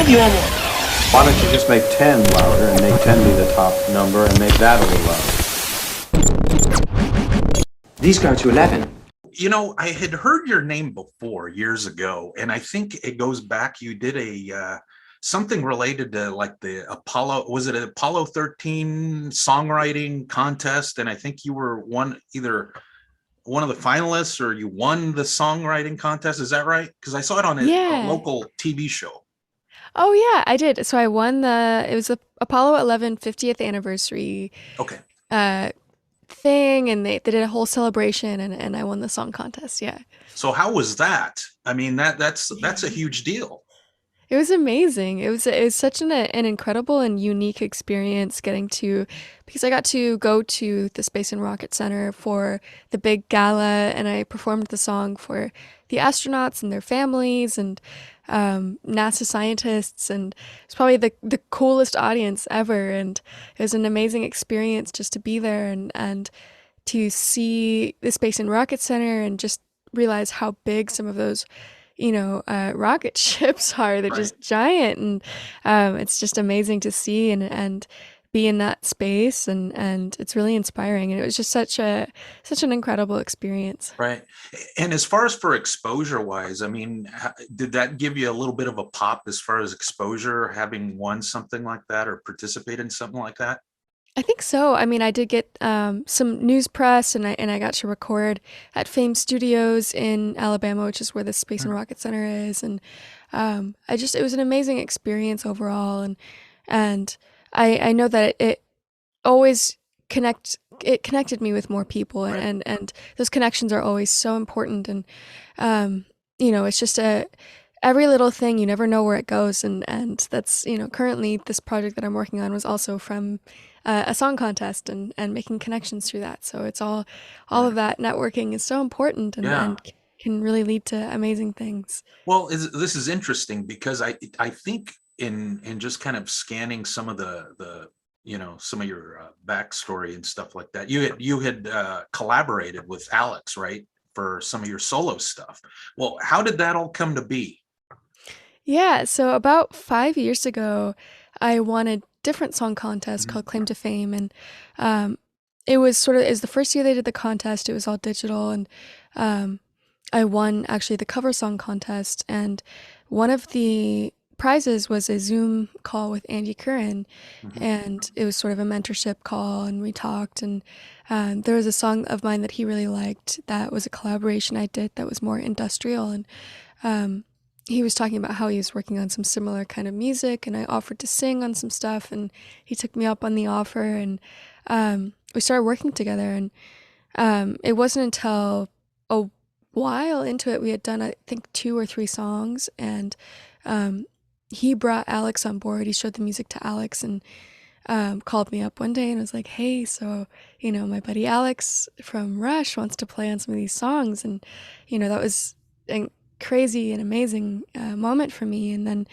love you one more. Why don't you just make 10 louder and make 10 be the top number and make that a little louder? These go to 11. You know, I had heard your name before years ago, and I think it goes back. You did a something related to like the Apollo, was it an Apollo 13 songwriting contest? And I think you were either one of the finalists or you won the songwriting contest. Is that right? Because I saw it on a Yeah. local TV show. Oh yeah, I did. So I won it was the Apollo 11 50th anniversary Okay. thing, and they did a whole celebration, and I won the song contest. Yeah. So how was that? I mean, that's a huge deal. It was amazing. It was such an incredible and unique experience because I got to go to the Space and Rocket Center for the big gala, and I performed the song for the astronauts and their families and NASA scientists, and it's probably the coolest audience ever, and it was an amazing experience just to be there and to see the Space and Rocket Center and just realize how big some of those rocket ships are. They're just giant, and it's just amazing to see and be in that space, and it's really inspiring, and it was just such an incredible experience. Right. And as far as for exposure wise, I mean, did that give you a little bit of a pop as far as exposure, having won something like that or participate in something like that? I think so. I mean, I did get some news press, and I got to record at Fame Studios in Alabama, which is where the Space and Rocket Center is, and it was an amazing experience overall, and I know that it always connected me with more people, and those connections are always so important, and it's just every little thing, you never know where it goes, and that's currently this project that I'm working on was also from a song contest, and making connections through that. So it's all of that networking is so important, and can really lead to amazing things. Well, this is interesting because I think in just kind of scanning some of the some of your backstory and stuff like that, you had collaborated with Alex, right, for some of your solo stuff. Well, how did that all come to be? Yeah, so about 5 years ago, I won a different song contest called Claim to Fame, and it was the first year they did the contest. It was all digital, and I won actually the cover song contest, and one of the prizes was a Zoom call with Andy Curran, and it was sort of a mentorship call, and we talked, and there was a song of mine that he really liked that was a collaboration I did that was more industrial, and he was talking about how he was working on some similar kind of music, and I offered to sing on some stuff, and he took me up on the offer, and we started working together, and it wasn't until a while into it we had done, I think, 2 or 3 songs, and he brought Alex on board. He showed the music to Alex, and called me up one day and was like, hey, so my buddy Alex from Rush wants to play on some of these songs, and that was crazy and amazing moment for me. And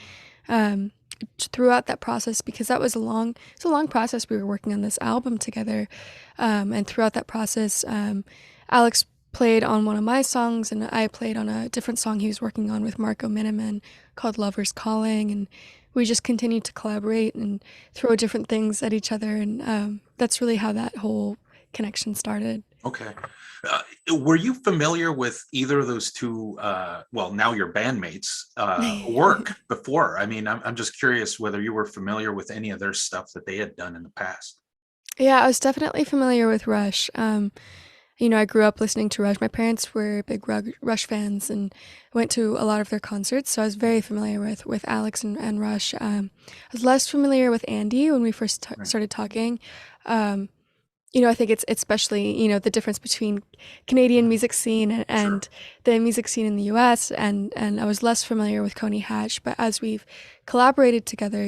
then throughout that process, because it's a long process, we were working on this album together, and throughout that process, Alex played on one of my songs, and I played on a different song he was working on with Marco Miniman called Lover's Calling, and we just continued to collaborate and throw different things at each other, and that's really how that whole connection started. Okay. Were you familiar with either of those two, well, now your bandmates, work before? I mean, I'm just curious whether you were familiar with any of their stuff that they had done in the past. Yeah, I was definitely familiar with Rush. I grew up listening to Rush. My parents were big Rush fans and went to a lot of their concerts, so I was very familiar with Alex and Rush. I was less familiar with Andy when we first started talking. I think it's especially, the difference between Canadian music scene and the music scene in the US, and I was less familiar with Coney Hatch, but as we've collaborated together,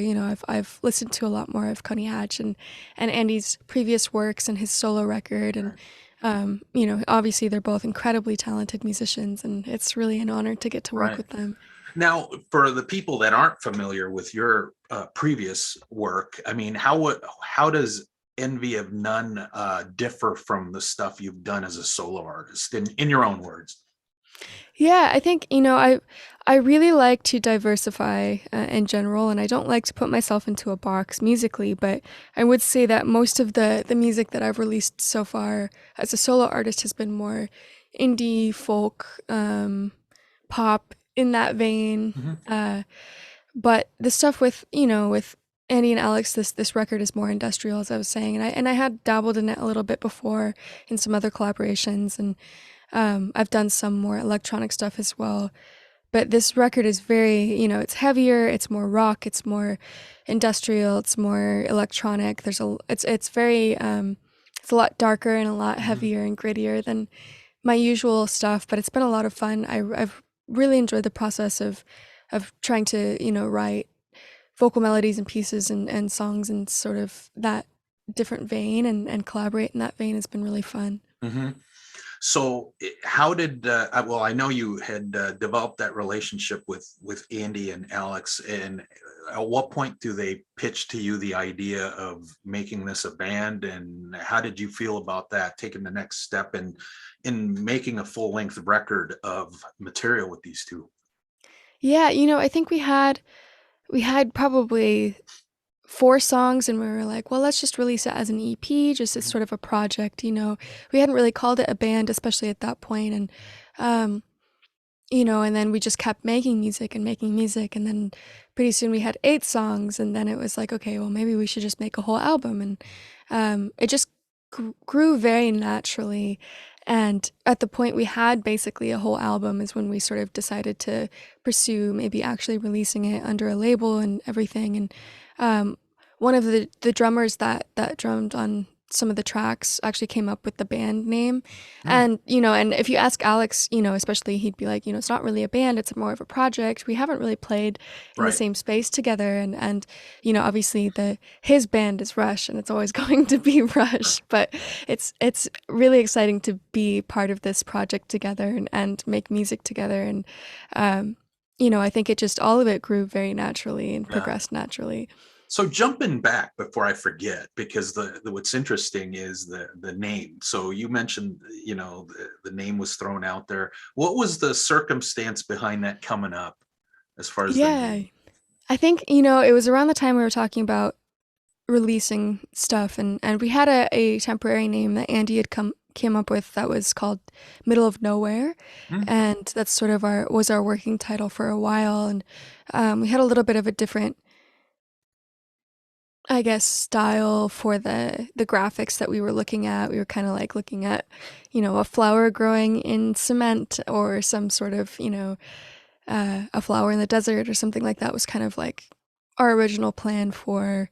I've listened to a lot more of Coney Hatch and Andy's previous works and his solo record, and obviously they're both incredibly talented musicians, and it's really an honor to get to work with them. Now, for the people that aren't familiar with your previous work, I mean, how does Envy of None differ from the stuff you've done as a solo artist, in your own words? Yeah, I think, I really like to diversify in general, and I don't like to put myself into a box musically, but I would say that most of the music that I've released so far as a solo artist has been more indie, folk, pop in that vein. Mhm. But the stuff with, with Andy and Alex, this record is more industrial, as I was saying, and I had dabbled in it a little bit before in some other collaborations, and I've done some more electronic stuff as well. But this record is very, it's heavier, it's more rock, it's more industrial, it's more electronic. It's very, it's a lot darker and a lot Mhm. heavier and grittier than my usual stuff. But it's been a lot of fun. I've really enjoyed the process of trying to, write vocal melodies and pieces and songs and sort of that different vein and collaborate in that vein has been really fun. Mhm. So how did well, I know you had developed that relationship with Andy and Alex, and at what point do they pitch to you the idea of making this a band, and how did you feel about that, taking the next step in making a full-length record of material with these two? Yeah, I think we had probably 4 songs, and we were like, "Well, let's just release it as an EP, just as Mhm. sort of a project," you know? We hadn't really called it a band, especially at that point, and, um, and then we just kept making music, and then pretty soon we had 8 songs, and then it was like, "Okay, well, maybe we should just make a whole album," and, it just grew very naturally, and at the point we had basically a whole album is when we sort of decided to pursue maybe actually releasing it under a label and everything, and, um, one of the drummers that drummed on some of the tracks actually came up with the band name, Mm, and, and if you ask Alex, especially, he'd be like, "It's not really a band, it's more of a project. We haven't really played in the right. same space together," and, obviously his band is Rush, and it's always going to be Sure. Rush, but it's really exciting to be part of this project together and make music together, and, um, I think it just all of it grew very naturally and Yeah. progressed naturally. So jumping back before I forget, because the what's interesting is the name. So you mentioned, the name was thrown out there. What was the circumstance behind that coming up as far as the Yeah. name? I think, it was around the time we were talking about releasing stuff, and we had a temporary name that Andy had came up with that was called Middle of Nowhere, Hmm. and that's sort of our working title for a while, and we had a little bit of a different, I guess, style for the graphics that we were looking at. We were kind of like looking at, a flower growing in cement or some sort of, a flower in the desert or something like that was kind of like our original plan for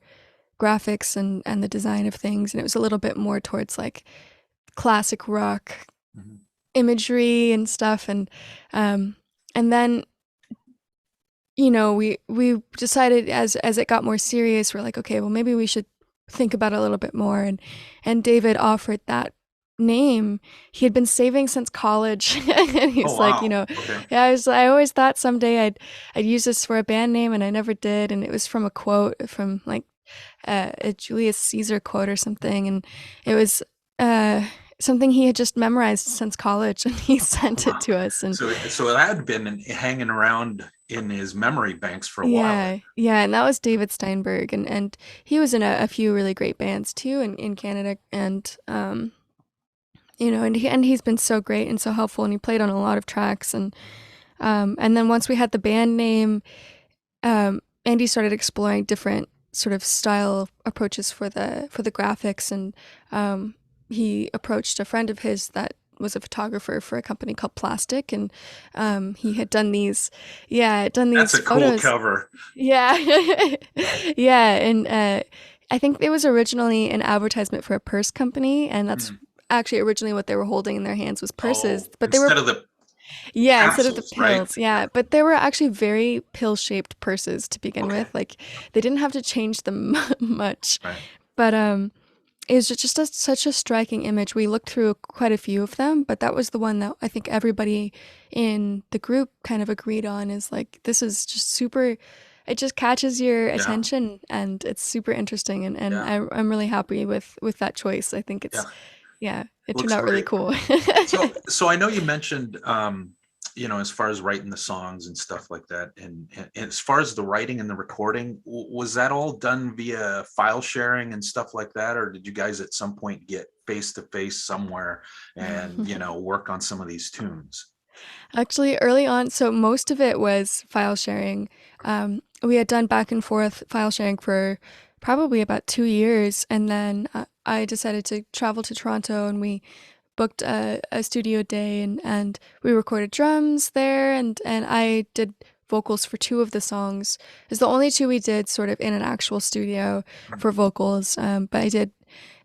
graphics and the design of things, and it was a little bit more towards like classic rock Hmm. imagery and stuff, um and then we decided as it got more serious, we're like, okay, well, maybe we should think about it a little bit more, and David offered that name. He had been saving since college, and Oh, he's like, wow. Okay. yeah, I always thought someday I'd use this for a band name, and I never did, and it was from a quote from like a Julius Caesar quote or something, and it was uh, something he had just memorized since college, and he sent it Wow. to us. And So it had been hanging around in his memory banks for a while. yeah, yeah, and that was David Steinberg, and he was in a few really great bands too in Canada, and and he's been so great and so helpful, and he played on a lot of tracks, and then once we had the band name, Andy started exploring different sort of style approaches for the graphics, and he approached a friend of his that was a photographer for a company called Plastic, and he had done That's these a cool photos. cover. Yeah, yeah, and I think it was originally an advertisement for a purse company, and that's Mhm. actually originally what they were holding in their hands was purses, Oh, but they were instead of the yeah, instead of the capsules, right? pills, yeah, but they were actually very pill-shaped purses to begin Okay. with, like, they didn't have to change them much, Right. but, it was just such a striking image. We looked through quite a few of them, but that was the one that I think everybody in the group kind of agreed on is, like, this is just super it just catches your Yeah. attention, and it's super interesting, and Yeah. I'm really happy with that choice. I think it's Yeah. yeah, it turned Looks out really great. cool. So I know you mentioned as far as writing the songs and stuff like that, and as far as the writing and the recording, was that all done via file sharing and stuff like that, or did you guys at some point get face to face somewhere and work on some of these tunes? Actually, early on, so most of it was file sharing. We had done back and forth file sharing for probably about 2 years, and then I decided to travel to Toronto, and we booked a studio day, and we recorded drums there, and I did vocals for two of the songs. It's the only two we did sort of in an actual studio for vocals. But I did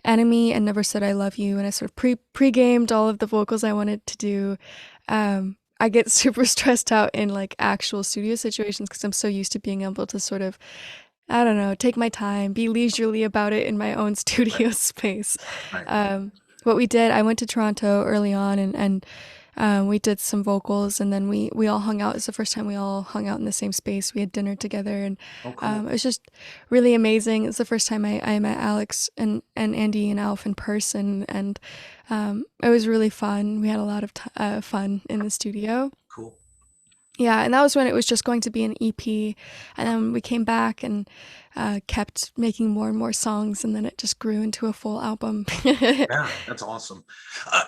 Enemy and Never Said I Love You, and I sort of pre-gamed all of the vocals I wanted to do. I get super stressed out in like actual studio situations because I'm so used to being able to sort of, I don't know, take my time, be leisurely about it in my own studio space. Right. What we did, I went to Toronto early on, and we did some vocals, and then we all hung out. It's the first time we all hung out in the same space. We had dinner together, and Oh, cool. it was just really amazing. It's the first time I met Alex and Andy and Alf in person, and it was really fun. We had a lot of fun in the studio. Cool. Yeah, and that was when it was just going to be an EP, and then we came back and kept making more and more songs, and then it just grew into a full album. Yeah, that's awesome.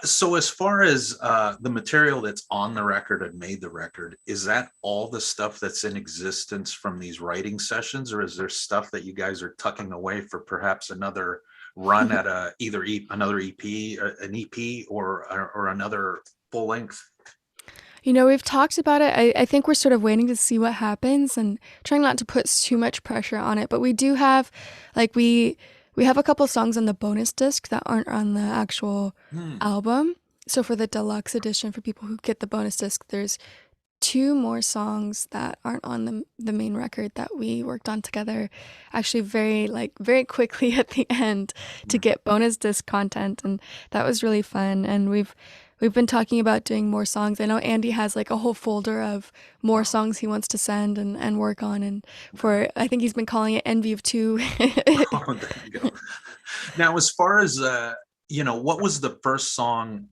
So as far as the material that's on the record and made the record, is that all the stuff that's in existence from these writing sessions, or is there stuff that you guys are tucking away for perhaps another run at another EP, an EP, or another full length? We've talked about it. I think we're sort of waiting to see what happens and trying not to put too much pressure on it. But we do have, like, we have a couple songs on the bonus disc that aren't on the actual album. So for the deluxe edition, for people who get the bonus disc, there's two more songs that aren't on the main record that we worked on together, actually very quickly at the end to get bonus disc content, and that was really fun. And we've been talking about doing more songs. I know Andy has like a whole folder of more songs he wants to send and work on, and I think he's been calling it Envy of Two. Oh, there you go. Now, as far as what was the first song,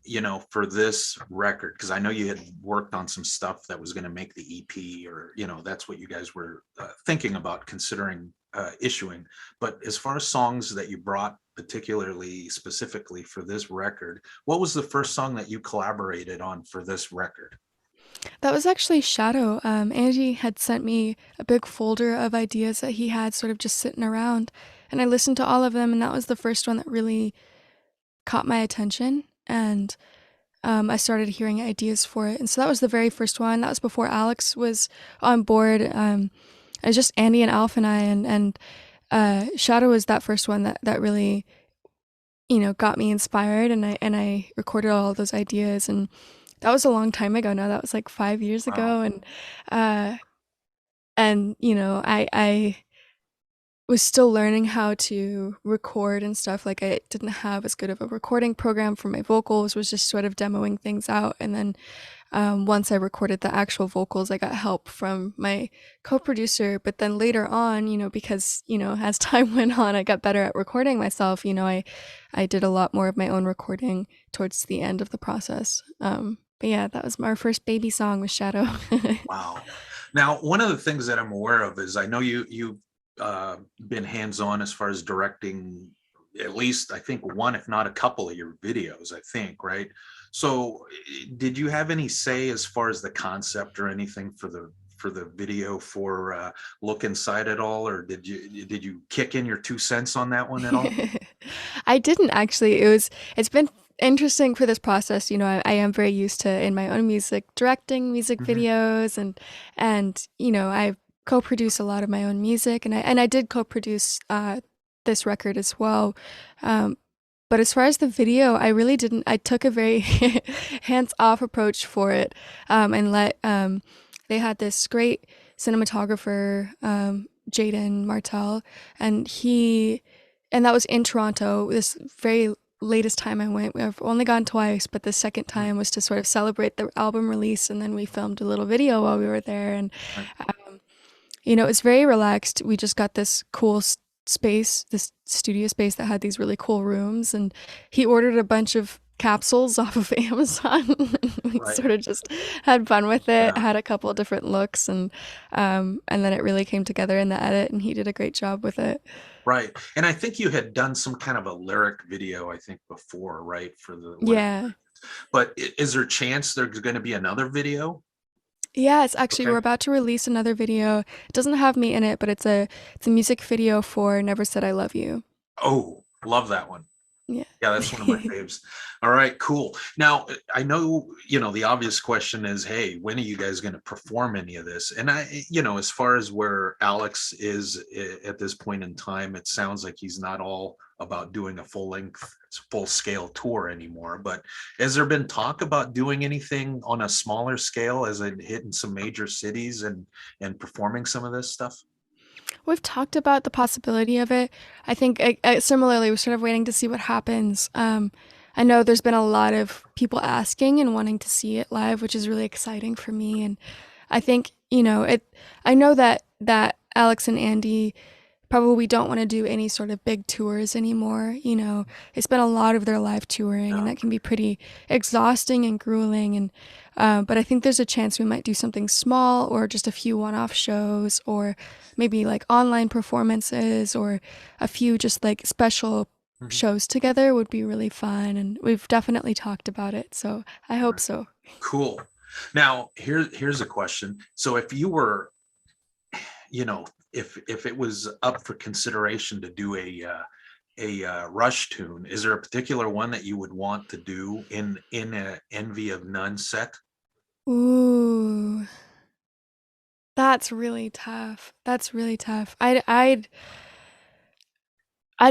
for this record? Because I know you had worked on some stuff that was going to make the EP, or that's what you guys were thinking about considering issuing. But as far as songs that you brought particularly specifically for this record, what was the first song that you collaborated on for this record? That was actually Shadow. Andy had sent me a big folder of ideas that he had sort of just sitting around, and I listened to all of them, and that was the first one that really caught my attention, and I started hearing ideas for it. And so that was the very first one. That was before Alex was on board. It was just Andy and Alf and I, and Shadow was that first one that really, got me inspired, and I recorded all those ideas, and that was a long time ago now. That was like 5 years ago, uh, and I was still learning how to record and stuff. Like, I didn't have as good of a recording program for my vocals, was just sort of demoing things out. And then once I recorded the actual vocals, I got help from my co-producer. But then later on, because, as time went on, I got better at recording myself. I did a lot more of my own recording towards the end of the process. But yeah, that was my first baby song, was Shadow. Wow. Now, one of the things that I'm aware of is I know you've been hands-on as far as directing at least, I think, one, if not a couple of your videos, I think, right? So did you have any say as far as the concept or anything for the video for Look Inside at all, or did you kick in your 2 cents on that one at all? I didn't actually. It's been interesting for this process. I am very used to, in my own music, directing music videos, and I co-produce a lot of my own music, and I did co-produce this record as well. But as far as the video, I really didn't. I took a very hands-off approach for it, and they had this great cinematographer, Jaden Martel, and that was in Toronto. This very latest time I went, I've only gone twice, but the second time was to sort of celebrate the album release, and then we filmed a little video while we were there, and it was very relaxed. We just got this cool space, this studio space that had these really cool rooms, and he ordered a bunch of capsules off of Amazon. We Right. sort of just had fun with it, Yeah. had a couple of different looks, and then it really came together in the edit, and he did a great job with it. Right. And I think you had done some kind of a lyric video, I think, before, right? For the one. Yeah. But is there a chance there's going to be another video? Yeah, it's actually, we're Okay. about to release another video. It doesn't have me in it, but it's a music video for Never Said I Love You. Oh, love that one. Yeah. Yeah, that's one of my faves. All right, cool. Now, I know, the obvious question is, hey, when are you guys going to perform any of this? And as far as where Alex is at this point in time, it sounds like he's not all about doing a full scale tour anymore. But has there been talk about doing anything on a smaller scale, as in hitting some major cities and performing some of this stuff? We've talked about the possibility of it. I think similarly, we're sort of waiting to see what happens. I know there's been a lot of people asking and wanting to see it live, which is really exciting for me. And I think, I know that Alex and Andy probably don't want to do any sort of big tours anymore. They spend a lot of their live touring, and Yeah. that can be pretty exhausting and grueling. And but I think there's a chance we might do something small, or just a few one-off shows, or maybe like online performances, or a few just like special Mhm. shows together would be really fun. And we've definitely talked about it, so I hope so. Cool. Now, here's a question. So if you were, if it was up for consideration to do a Rush tune, is there a particular one that you would want to do in a Envy of None set? Ooh, that's really tough. That's really tough. I'd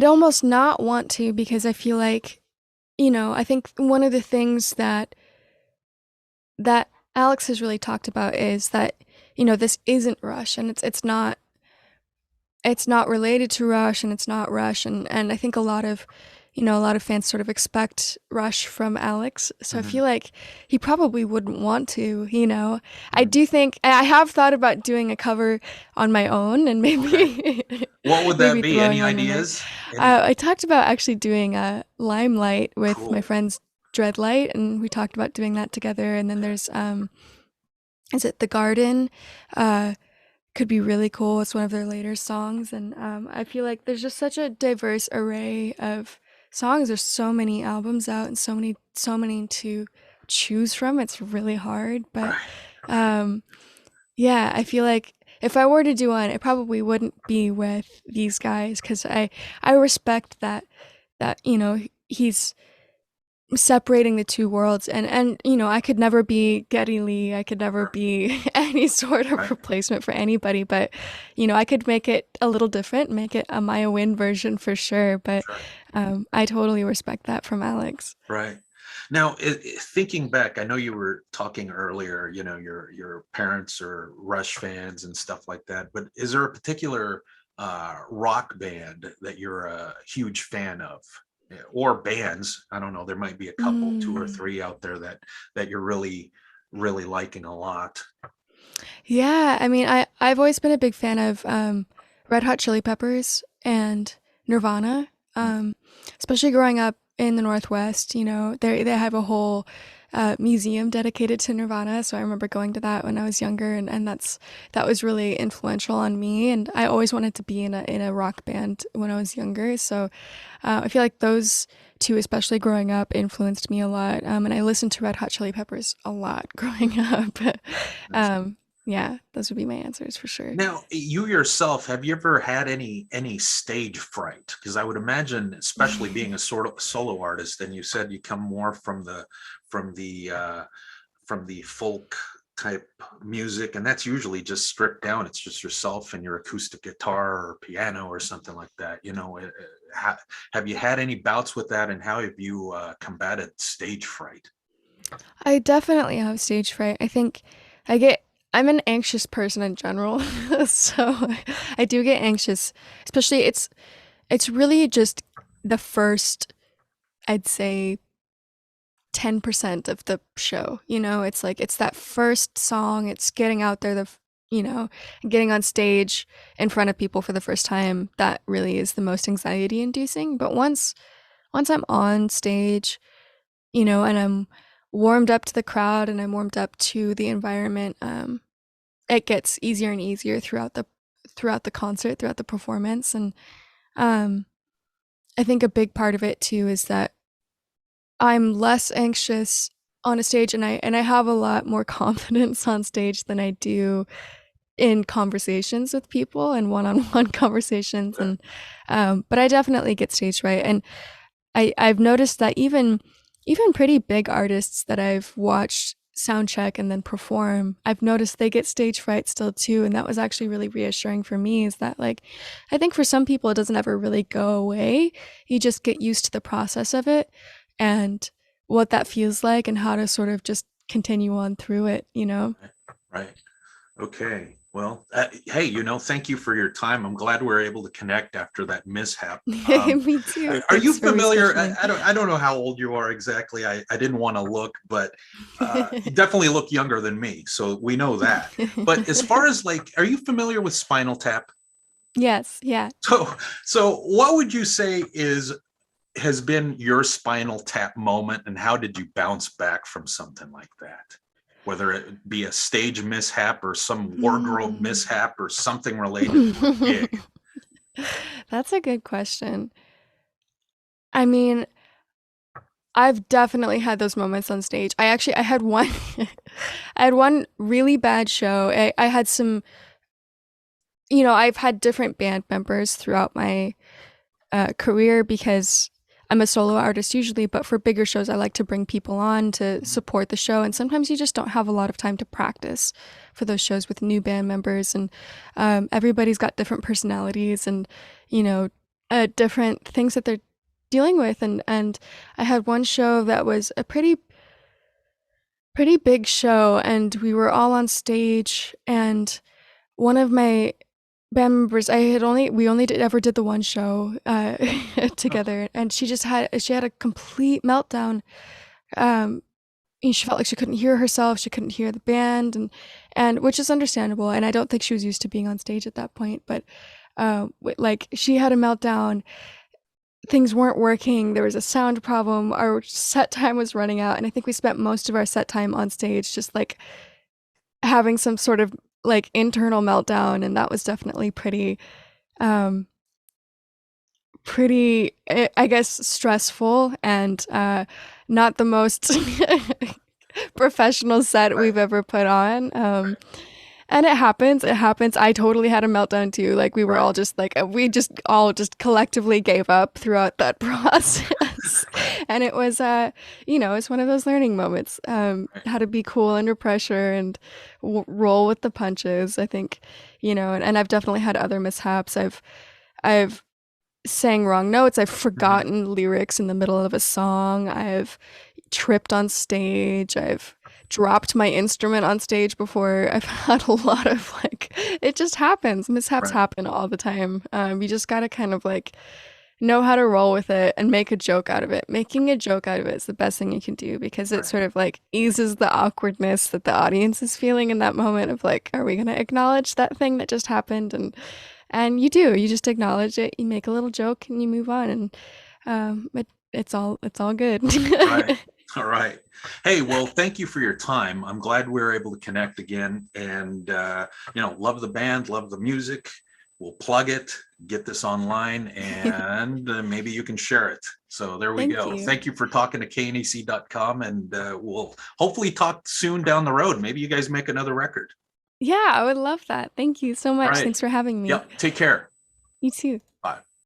almost not want to, because I feel like, I think one of the things that Alex has really talked about is that, this isn't Rush, and it's not related to Rush, and it's not Rush, and I think a lot of fans sort of expect Rush from Alex, so I Mhm. feel like he probably wouldn't want to. I Mhm. do think I have thought about doing a cover on my own, and Okay. maybe What would that maybe be? Any throwing one in there. ideas? Any I talked about actually doing a Limelight with my cool. friends Dreadlight, and we talked about doing that together. And then there's is it The Garden? Uh, could be really cool. It's one of their later songs, and I feel like there's just such a diverse array of songs. There's so many albums out, and so many to choose from. It's really hard, but Right. um, yeah, I feel like if I were to do one, it probably wouldn't be with these guys, because I respect that he's separating the two worlds, and I could never be Geddy Lee, I could never Sure. be any sort of Right. replacement for anybody, but I could make it a little different, make it a Maiah Wynne version for sure, but Sure. I totally respect that from Alex. Right. Now, thinking back, I know you were talking earlier, your parents are Rush fans and stuff like that, but is there a particular rock band that you're a huge fan of? Or bands? I don't know, there might be a couple, two or Mm. three out there that you're really, really liking a lot. Yeah, I mean, I've always been a big fan of Red Hot Chili Peppers and Nirvana, especially growing up in the Northwest. They have a whole museum dedicated to Nirvana, so I remember going to that when I was younger, and that was really influential on me. And I always wanted to be in a rock band when I was younger, so I feel like those two, especially growing up, influenced me a lot. And I listened to Red Hot Chili Peppers a lot growing up. um, yeah, those would be my answers for sure. Now, you yourself, have you ever had any stage fright? Because I would imagine, especially being a sort of solo artist, and you said you come more from the from the folk type music, and that's usually just stripped down. It's just yourself and your acoustic guitar or piano or something like that. Have you had any bouts with that, and how have you combated stage fright? I definitely have stage fright. I think I get I'm an anxious person in general, so I do get anxious. Especially it's really just the first, I'd say, 10% of the show. It's like it's that first song, it's getting out there, getting on stage in front of people for the first time, that really is the most anxiety inducing. But once I'm on stage, and I'm warmed up to the crowd and I'm warmed up to the environment, it gets easier and easier throughout the concert, throughout the performance. And um, I think a big part of it too is that I'm less anxious on a stage, and I have a lot more confidence on stage than I do in conversations with people and one-on-one conversations. And but I definitely get stage fright, and I've noticed that even pretty big artists that I've watched sound check and then perform, I've noticed they get stage fright still too. And that was actually really reassuring for me, is that, like, I think for some people it doesn't ever really go away. You just get used to the process of it and what that feels like and how to sort of just continue on through it, Right. Okay. Well, hey, thank you for your time. I'm glad we were able to connect after that mishap. Me too. Are you Thanks for familiar? rescheduling. I don't know how old you are exactly. I didn't want to look, but you definitely look younger than me, so we know that. But as far as, like, are you familiar with Spinal Tap? Yes, yeah. So what would you say has been your Spinal Tap moment, and how did you bounce back from something like that? Whether it be a stage mishap or some wardrobe mishap or something related to a gig. That's a good question. I mean, I've definitely had those moments on stage. I had one I had one really bad show. I had some, I've had different band members throughout my career because I'm a solo artist usually, but for bigger shows, I like to bring people on to support the show. And sometimes you just don't have a lot of time to practice for those shows with new band members. And everybody's got different personalities and, different things that they're dealing with. And I had one show that was a pretty big show, and we were all on stage, and one of my band members, we only ever did the one show together, and she had a complete meltdown. And she felt like she couldn't hear herself, she couldn't hear the band, and which is understandable, and I don't think she was used to being on stage at that point. But like, she had a meltdown, things weren't working, there was a sound problem, our set time was running out, and I think we spent most of our set time on stage just like having some sort of like internal meltdown, and that was definitely um I guess stressful, and not the most professional set we've ever put on. And it happens. I totally had a meltdown too. Like, we were all just like, we just all just collectively gave up throughout that process. And it was, it's one of those learning moments, how to be cool under pressure and roll with the punches, I think, and I've definitely had other mishaps. I've sang wrong notes. I've forgotten lyrics in the middle of a song. I've tripped on stage. I've dropped my instrument on stage before. I've had a lot of, like, it just happens. Mishaps happen all the time. You just gotta kind of like know how to roll with it and make a joke out of it. Making a joke out of it is the best thing you can do, because it sort of like eases the awkwardness that the audience is feeling in that moment of like, are we gonna acknowledge that thing that just happened? And you just acknowledge it, you make a little joke, and you move on, and it's all good. Right. All right. Hey, well, thank you for your time. I'm glad we were able to connect again, and love the band, love the music. We'll plug it, get this online, and maybe you can share it. So there we go. Thank you for talking to knec.com, and we'll hopefully talk soon down the road. Maybe you guys make another record. Yeah, I would love that. Thank you so much. Right. Thanks for having me. Yep. Take care. You too.